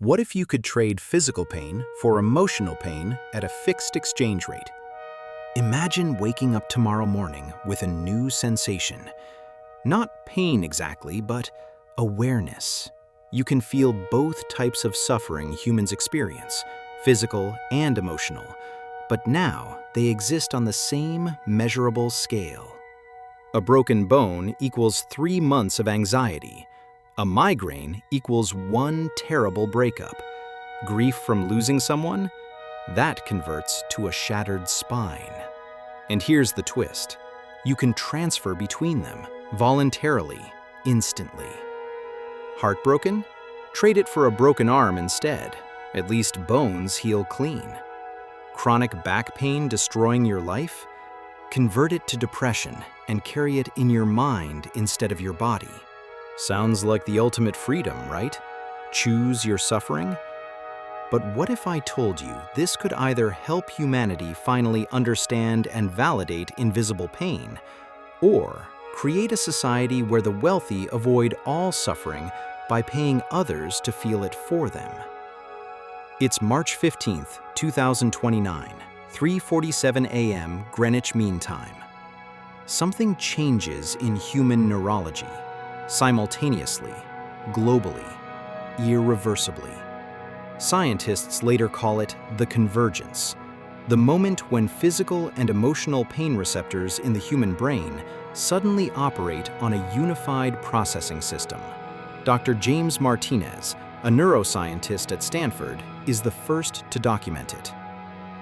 What if you could trade physical pain for emotional pain at a fixed exchange rate? Imagine waking up tomorrow morning with a new sensation. Not pain exactly, but awareness. You can feel both types of suffering humans experience, physical and emotional, but now they exist on the same measurable scale. A broken bone equals 3 months of anxiety. A migraine equals 1 terrible breakup. Grief from losing someone? That converts to a shattered spine. And here's the twist. You can transfer between them, voluntarily, instantly. Heartbroken? Trade it for a broken arm instead. At least bones heal clean. Chronic back pain destroying your life? Convert it to depression and carry it in your mind instead of your body. Sounds like the ultimate freedom, right? Choose your suffering? But what if I told you this could either help humanity finally understand and validate invisible pain, or create a society where the wealthy avoid all suffering by paying others to feel it for them? It's March 15th, 2029, 3:47 a.m. Greenwich Mean Time. Something changes in human neurology, simultaneously, globally, irreversibly. Scientists later call it the convergence, the moment when physical and emotional pain receptors in the human brain suddenly operate on a unified processing system. Dr. James Martinez, a neuroscientist at Stanford, is the first to document it.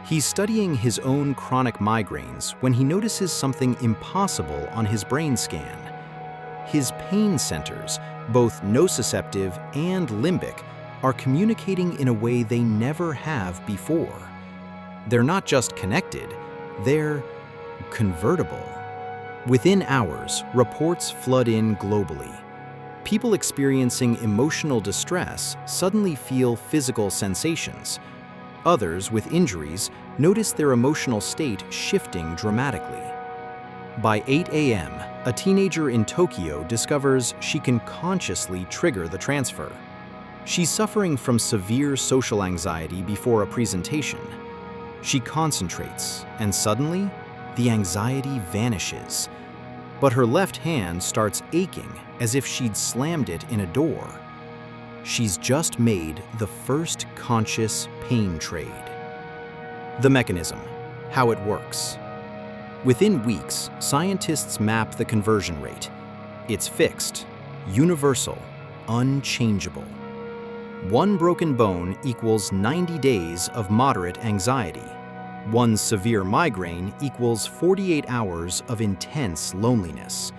He's studying his own chronic migraines when he notices something impossible on his brain scan. His pain centers, both nociceptive and limbic, are communicating in a way they never have before. They're not just connected, they're convertible. Within hours, reports flood in globally. People experiencing emotional distress suddenly feel physical sensations. Others with injuries notice their emotional state shifting dramatically. By 8 a.m., a teenager in Tokyo discovers she can consciously trigger the transfer. She's suffering from severe social anxiety before a presentation. She concentrates, and suddenly, the anxiety vanishes. But her left hand starts aching as if she'd slammed it in a door. She's just made the first conscious pain trade. The mechanism, how it works. Within weeks, scientists map the conversion rate. It's fixed, universal, unchangeable. 1 broken bone equals 90 days of moderate anxiety. 1 severe migraine equals 48 hours of intense loneliness.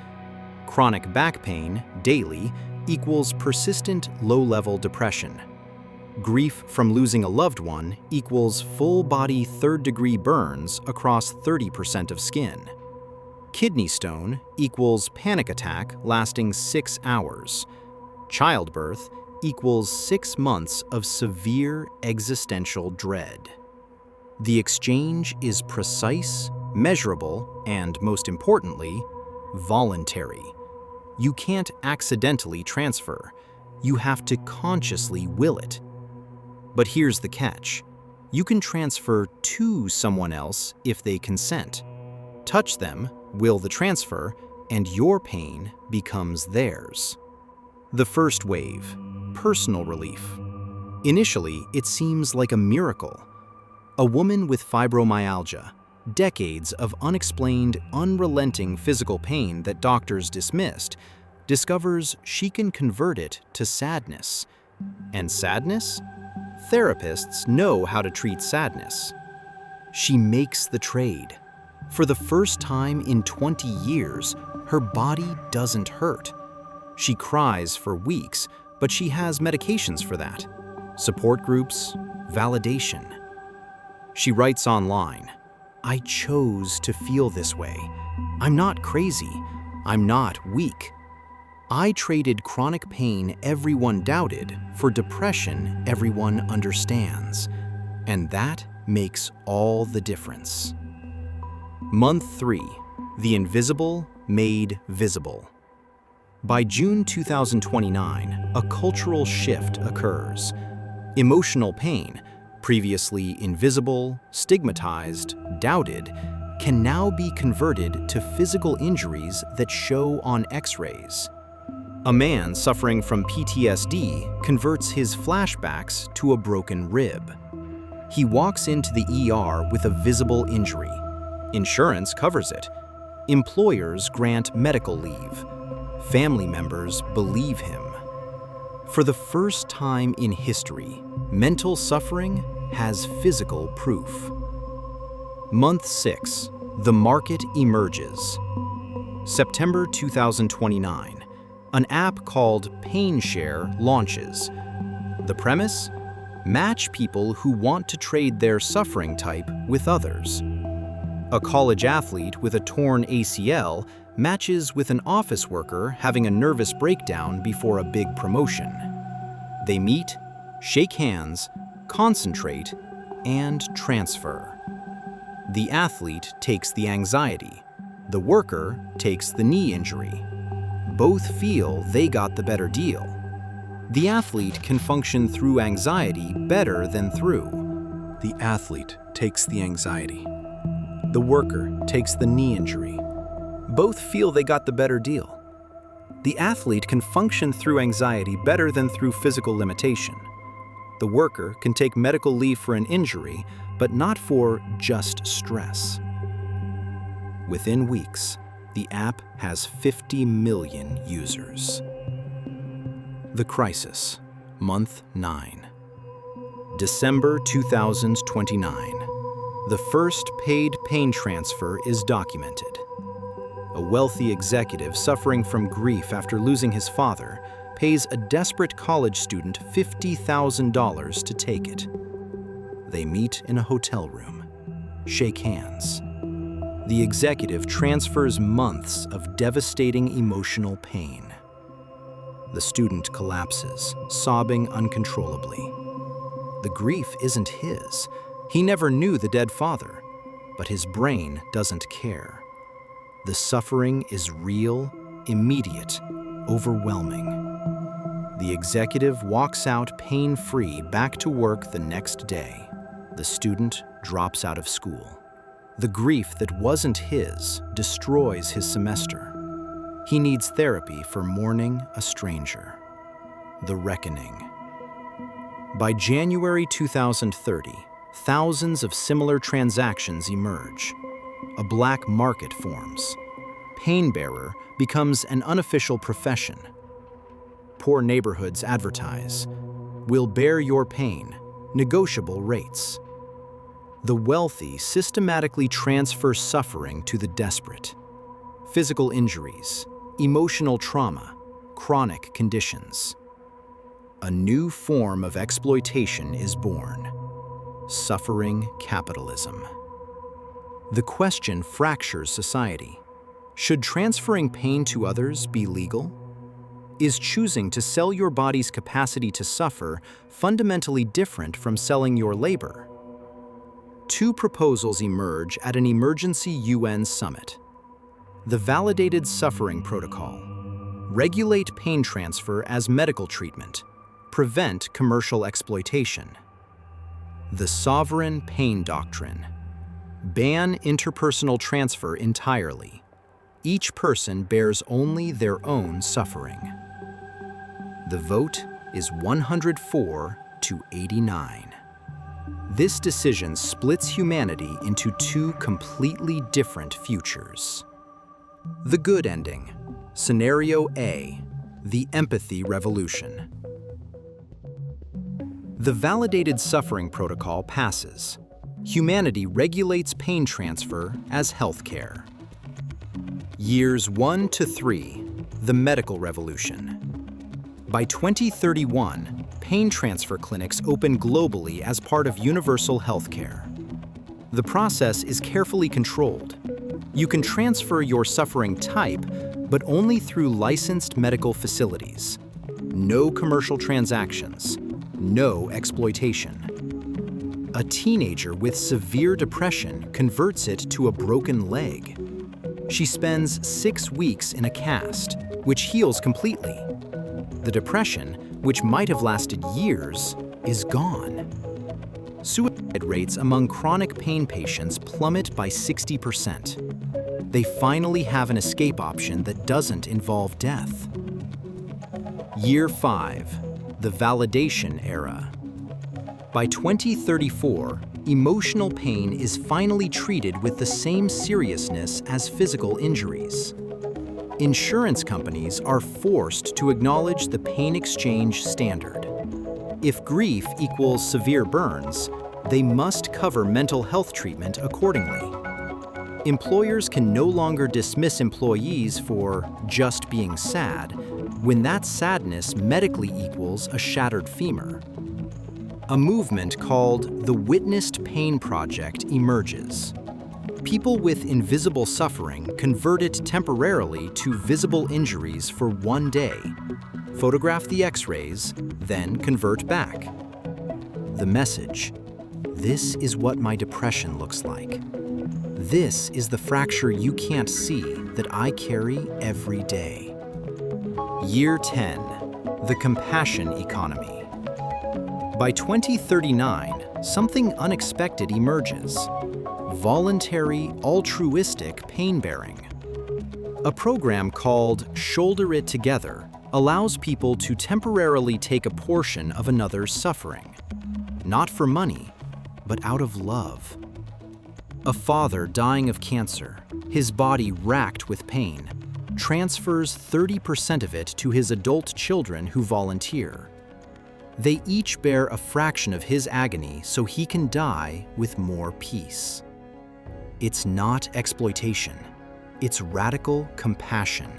Chronic back pain, daily, equals persistent low-level depression. Grief from losing a loved one equals full-body third-degree burns across 30% of skin. Kidney stone equals panic attack lasting 6 hours. Childbirth equals 6 months of severe existential dread. The exchange is precise, measurable, and, most importantly, voluntary. You can't accidentally transfer. You have to consciously will it. But here's the catch. You can transfer to someone else if they consent. Touch them, will the transfer, and your pain becomes theirs. The first wave, personal relief. Initially, it seems like a miracle. A woman with fibromyalgia, decades of unexplained, unrelenting physical pain that doctors dismissed, discovers she can convert it to sadness. And sadness? Therapists know how to treat sadness. She makes the trade. For the first time in 20 years, her body doesn't hurt. She cries for weeks, but she has medications for that. Support groups, validation. She writes online, "I chose to feel this way. I'm not crazy. I'm not weak. I traded chronic pain everyone doubted for depression everyone understands. And that makes all the difference." Month 3, the invisible made visible. By June 2029, a cultural shift occurs. Emotional pain, previously invisible, stigmatized, doubted, can now be converted to physical injuries that show on X-rays. A man suffering from PTSD converts his flashbacks to a broken rib. He walks into the ER with a visible injury. Insurance covers it. Employers grant medical leave. Family members believe him. For the first time in history, mental suffering has physical proof. Month 6. The market emerges. September 2029. An app called PainShare launches. The premise? Match people who want to trade their suffering type with others. A college athlete with a torn ACL matches with an office worker having a nervous breakdown before a big promotion. They meet, shake hands, concentrate, and transfer. The athlete takes the anxiety. The worker takes the knee injury. Both feel they got the better deal. The athlete can function through anxiety better than through. The athlete takes the anxiety. The worker takes the knee injury. Both feel they got the better deal. The athlete can function through anxiety better than through physical limitation. The worker can take medical leave for an injury, but not for just stress. Within weeks, the app has 50 million users. The crisis, month 9. December 2029. The first paid pain transfer is documented. A wealthy executive suffering from grief after losing his father pays a desperate college student $50,000 to take it. They meet in a hotel room, shake hands. The executive transfers months of devastating emotional pain. The student collapses, sobbing uncontrollably. The grief isn't his. He never knew the dead father, but his brain doesn't care. The suffering is real, immediate, overwhelming. The executive walks out pain-free back to work the next day. The student drops out of school. The grief that wasn't his destroys his semester. He needs therapy for mourning a stranger. The reckoning. By January 2030, thousands of similar transactions emerge. A black market forms. Pain bearer becomes an unofficial profession. Poor neighborhoods advertise, "We'll bear your pain, negotiable rates." The wealthy systematically transfer suffering to the desperate. Physical injuries, emotional trauma, chronic conditions. A new form of exploitation is born. Suffering capitalism. The question fractures society. Should transferring pain to others be legal? Is choosing to sell your body's capacity to suffer fundamentally different from selling your labor? Two proposals emerge at an emergency UN summit. The Validated Suffering Protocol. Regulate pain transfer as medical treatment. Prevent commercial exploitation. The Sovereign Pain Doctrine. Ban interpersonal transfer entirely. Each person bears only their own suffering. The vote is 104 to 89. This decision splits humanity into two completely different futures. The good ending. Scenario A. The empathy revolution. The Validated Suffering Protocol passes. Humanity regulates pain transfer as healthcare. Years 1 to 3. The medical revolution. By 2031, pain transfer clinics open globally as part of universal healthcare. The process is carefully controlled. You can transfer your suffering type, but only through licensed medical facilities. No commercial transactions. No exploitation. A teenager with severe depression converts it to a broken leg. She spends 6 weeks in a cast, which heals completely. The depression, which might have lasted years, is gone. Suicide rates among chronic pain patients plummet by 60%. They finally have an escape option that doesn't involve death. Year 5, the validation era. By 2034, emotional pain is finally treated with the same seriousness as physical injuries. Insurance companies are forced to acknowledge the pain exchange standard. If grief equals severe burns, they must cover mental health treatment accordingly. Employers can no longer dismiss employees for just being sad when that sadness medically equals a shattered femur. A movement called the Witnessed Pain Project emerges. People with invisible suffering convert it temporarily to visible injuries for one day, photograph the X-rays, then convert back. The message: this is what my depression looks like. This is the fracture you can't see that I carry every day. Year 10, the compassion economy. By 2039, something unexpected emerges: voluntary, altruistic pain-bearing. A program called Shoulder It Together allows people to temporarily take a portion of another's suffering, not for money, but out of love. A father dying of cancer, his body racked with pain, transfers 30% of it to his adult children who volunteer. They each bear a fraction of his agony so he can die with more peace. It's not exploitation, it's radical compassion.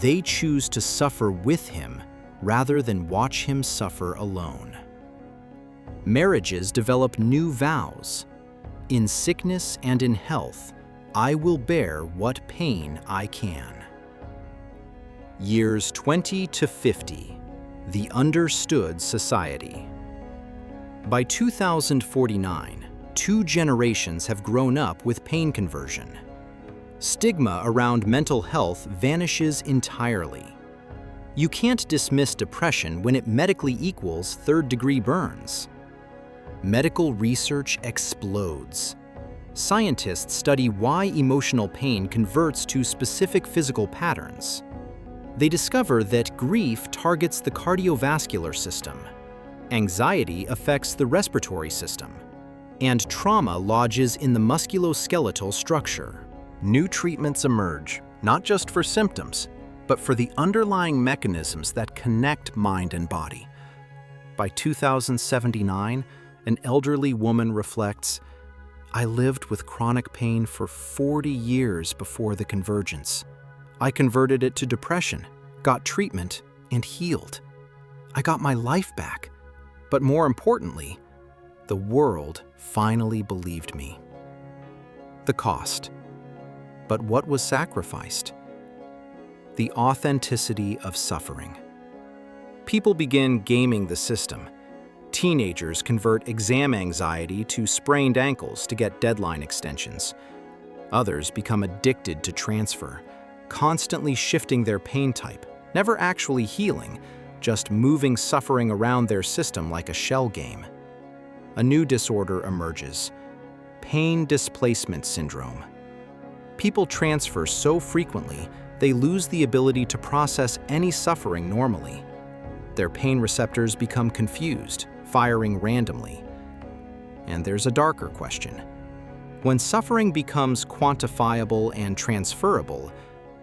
They choose to suffer with him rather than watch him suffer alone. Marriages develop new vows. In sickness and in health, I will bear what pain I can. Years 20 to 50, the understood society. By 2049, 2 generations have grown up with pain conversion. Stigma around mental health vanishes entirely. You can't dismiss depression when it medically equals third-degree burns. Medical research explodes. Scientists study why emotional pain converts to specific physical patterns. They discover that grief targets the cardiovascular system, anxiety affects the respiratory system, and trauma lodges in the musculoskeletal structure. New treatments emerge, not just for symptoms, but for the underlying mechanisms that connect mind and body. By 2079, an elderly woman reflects, "I lived with chronic pain for 40 years before the convergence. I converted it to depression, got treatment, and healed. I got my life back. But more importantly, the world finally believed me." The cost. But what was sacrificed? The authenticity of suffering. People begin gaming the system. Teenagers convert exam anxiety to sprained ankles to get deadline extensions. Others become addicted to transfer, constantly shifting their pain type, never actually healing, just moving suffering around their system like a shell game. A new disorder emerges: pain displacement syndrome. People transfer so frequently, they lose the ability to process any suffering normally. Their pain receptors become confused, firing randomly. And there's a darker question. When suffering becomes quantifiable and transferable,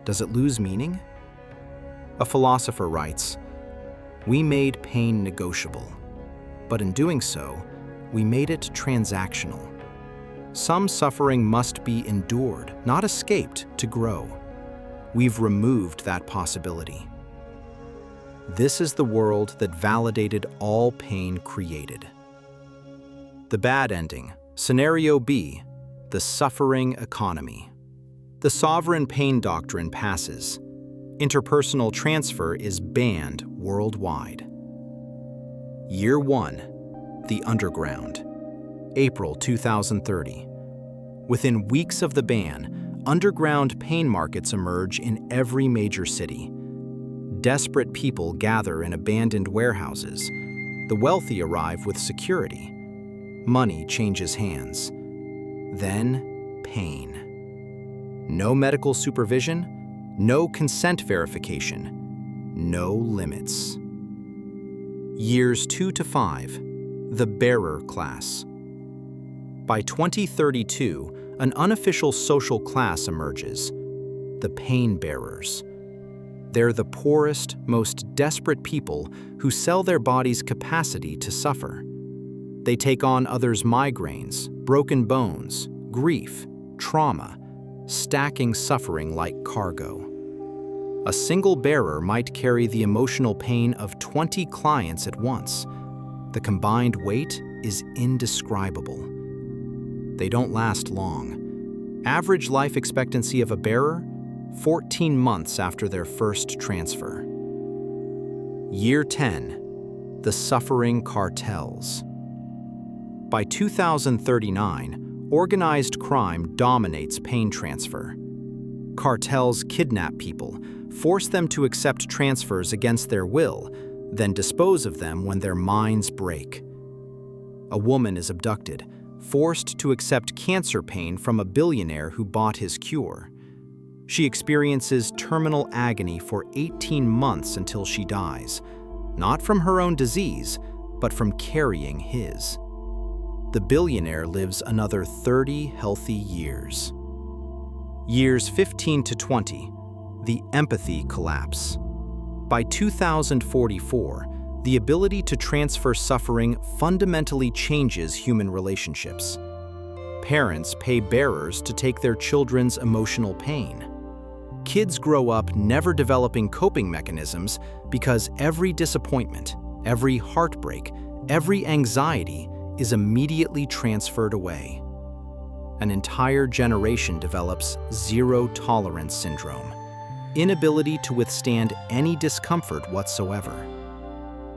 does it lose meaning? A philosopher writes, "We made pain negotiable, but in doing so, we made it transactional. Some suffering must be endured, not escaped, to grow. We've removed that possibility." This is the world that validated all pain created. The bad ending, scenario B, the suffering economy. The sovereign pain doctrine passes. Interpersonal transfer is banned worldwide. Year 1, the underground. April 2030. Within weeks of the ban, underground pain markets emerge in every major city. Desperate people gather in abandoned warehouses, The wealthy arrive with security. Money changes hands. Then, pain. No medical supervision, no consent verification, no limits. Years 2 to 5, the bearer class. By 2032, an unofficial social class emerges, the pain bearers. They're the poorest, most desperate people who sell their body's capacity to suffer. They take on others' migraines, broken bones, grief, trauma, stacking suffering like cargo. A single bearer might carry the emotional pain of 20 clients at once. The combined weight is indescribable. They don't last long. Average life expectancy of a bearer, 14 months after their first transfer. Year 10, the suffering cartels. By 2039, organized crime dominates pain transfer. Cartels kidnap people, force them to accept transfers against their will, then dispose of them when their minds break. A woman is abducted, forced to accept cancer pain from a billionaire who bought his cure. She experiences terminal agony for 18 months until she dies, not from her own disease, but from carrying his. The billionaire lives another 30 healthy years. Years 15 to 20, the empathy collapse. By 2044, the ability to transfer suffering fundamentally changes human relationships. Parents pay bearers to take their children's emotional pain. Kids grow up never developing coping mechanisms because every disappointment, every heartbreak, every anxiety is immediately transferred away. An entire generation develops zero-tolerance syndrome, inability to withstand any discomfort whatsoever.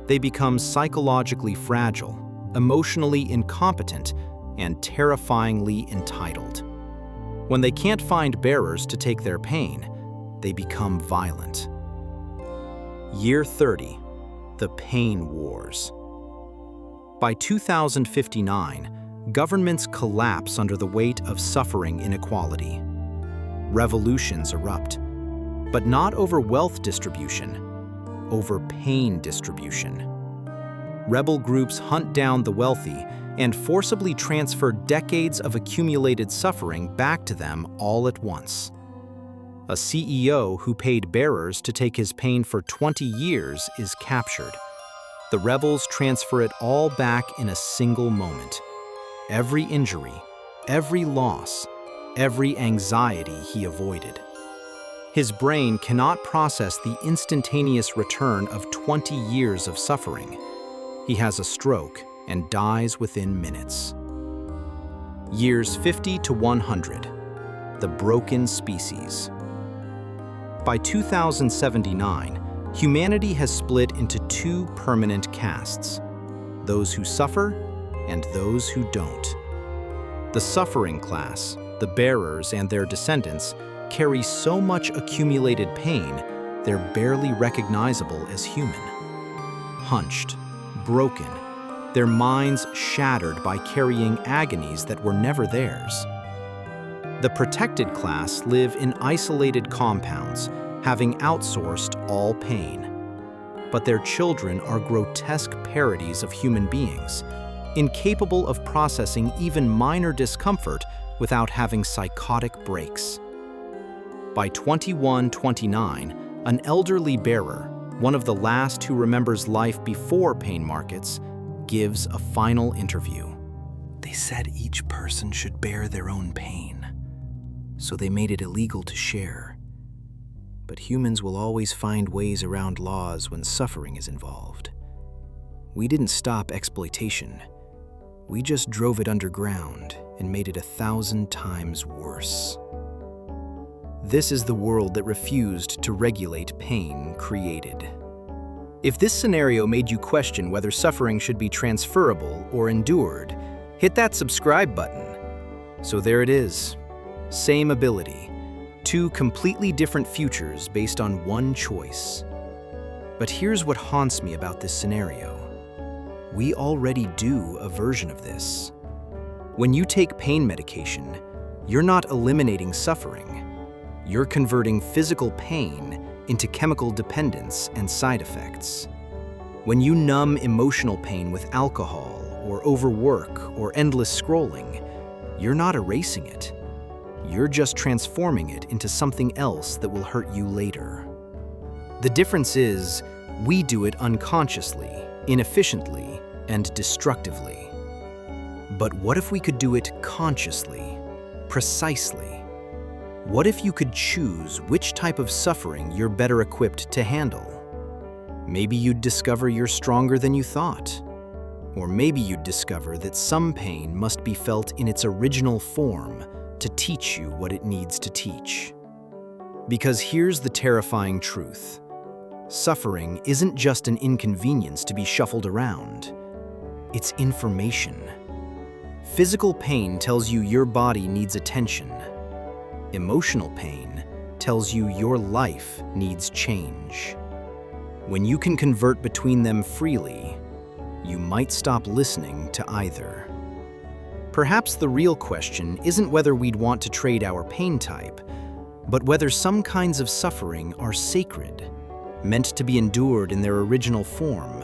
They become psychologically fragile, emotionally incompetent, and terrifyingly entitled. When they can't find bearers to take their pain, they become violent. Year 30, the pain wars. By 2059, governments collapse under the weight of suffering inequality. Revolutions erupt, but not over wealth distribution, over pain distribution. Rebel groups hunt down the wealthy and forcibly transfer decades of accumulated suffering back to them all at once. A CEO who paid bearers to take his pain for 20 years is captured. The rebels transfer it all back in a single moment. Every injury, every loss, every anxiety he avoided. His brain cannot process the instantaneous return of 20 years of suffering. He has a stroke and dies within minutes. Years 50 to 100, the broken species. By 2079, humanity has split into two permanent castes, those who suffer and those who don't. The suffering class, the bearers and their descendants, carry so much accumulated pain, they're barely recognizable as human. Hunched, broken, their minds shattered by carrying agonies that were never theirs. The protected class live in isolated compounds, having outsourced all pain. But their children are grotesque parodies of human beings, incapable of processing even minor discomfort without having psychotic breaks. By 2129, an elderly bearer, one of the last who remembers life before pain markets, gives a final interview. They said each person should bear their own pain, so they made it illegal to share. But humans will always find ways around laws when suffering is involved. We didn't stop exploitation. We just drove it underground and made it 1,000 times worse. This is the world that refused to regulate pain created. If this scenario made you question whether suffering should be transferable or endured, hit that subscribe button. So there it is. Same ability. Two completely different futures based on one choice. But here's what haunts me about this scenario. we already do a version of this. When you take pain medication, you're not eliminating suffering. You're converting physical pain into chemical dependence and side effects. When you numb emotional pain with alcohol or overwork or endless scrolling, you're not erasing it. You're just transforming it into something else that will hurt you later. The difference is, we do it unconsciously, inefficiently, and destructively. But what if we could do it consciously, precisely? What if you could choose which type of suffering you're better equipped to handle? Maybe you'd discover you're stronger than you thought. Or maybe you'd discover that some pain must be felt in its original form to teach you what it needs to teach. Because here's the terrifying truth. Suffering isn't just an inconvenience to be shuffled around. It's information. Physical pain tells you your body needs attention. Emotional pain tells you your life needs change. When you can convert between them freely, you might stop listening to either. Perhaps the real question isn't whether we'd want to trade our pain type, but whether some kinds of suffering are sacred, meant to be endured in their original form,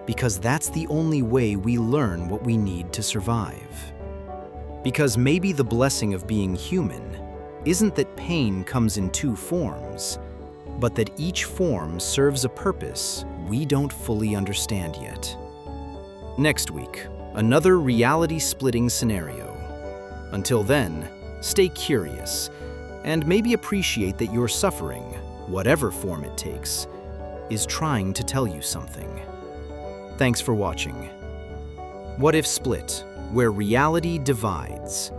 because that's the only way we learn what we need to survive. Because maybe the blessing of being human isn't that pain comes in two forms, but that each form serves a purpose we don't fully understand yet. Next week, another reality-splitting scenario. Until then, stay curious, and maybe appreciate that your suffering, whatever form it takes, is trying to tell you something. Thanks for watching. What If Split, where reality divides.